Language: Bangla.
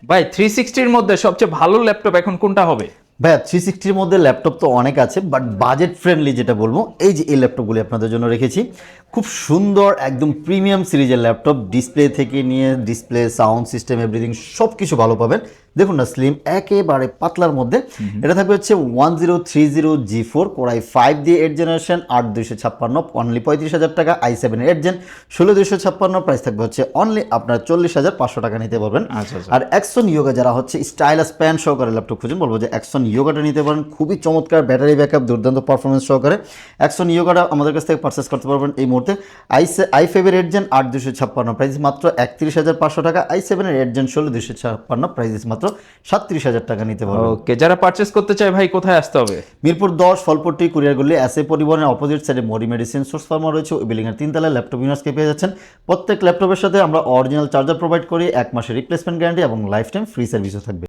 ভাই 360 এর মধ্যে সবচেয়ে ভালো ল্যাপটপ এখন কোনটা হবে? ভাইয়া 360-র মধ্যে ল্যাপটপ তো অনেক আছে, বাট বাজেট ফ্রেন্ডলি যেটা বলবো, এই যে এই ল্যাপটপগুলি আপনাদের জন্য রেখেছি। খুব সুন্দর একদম প্রিমিয়াম সিরিজের ল্যাপটপ, ডিসপ্লে থেকে নিয়ে ডিসপ্লে, সাউন্ড সিস্টেম, এভরিথিং সব কিছু ভালো পাবেন। দেখুন না, স্লিম একেবারে পাতলার মধ্যে। এটা থাকবে হচ্ছে 1030G4 কোরাই 5 দিয়ে 8 জেনারেশন, 8256, অনলি 35,000 টাকা। i7 8 জেন 16256, প্রাইস থাকবে হচ্ছে অনলি আপনার 40,500 টাকা নিতে পারবেন। আচ্ছা, আচ্ছা। আর অ্যাকশন ইয়োগা যারা হচ্ছে স্টাইলাস প্যান সহকারে ল্যাপটপ খুঁজেন, বলবো যে অ্যাকশন ইয়োগাটা নিতে পারেন, খুবই চমৎকার, ব্যাটারি ব্যাকআপ দুর্দান্ত পারফরমেন্স সহকারে। অ্যাকশন ইয়োগাটা আমাদের কাছ থেকে পারচেস করতে পারবেন এই মুহূর্তে। i5 এর 8 জেন 8256, প্রাইস মাত্র 31,500 টাকা। i7 এর 8 জেন 16256, প্রাইস মাত্র 37,000 টাকা নিতে পারবেন। ওকে, যারা পারচেস করতে চায় ভাই কোথায় আসতে হবে? মিরপুর 10 ফলপট্টি কুরিয়ারগুলি এসএ পরিবহনের অপোজিট সাইডে মরি মেডিসিন সোর্স ফার্মা রয়েছে, ওই বিল্ডিং এর 3 তলায় ল্যাপটপ ইউনিভার্সকে পেয়ে যাচ্ছেন। প্রত্যেক ল্যাপটপের সাথে আমরা অরিজিনাল চার্জার প্রোভাইড করি, 1 মাসের রিপ্লেসমেন্ট গ্যারান্টি এবং লাইফ টাইম ফ্রি সার্ভিসও থাকবে।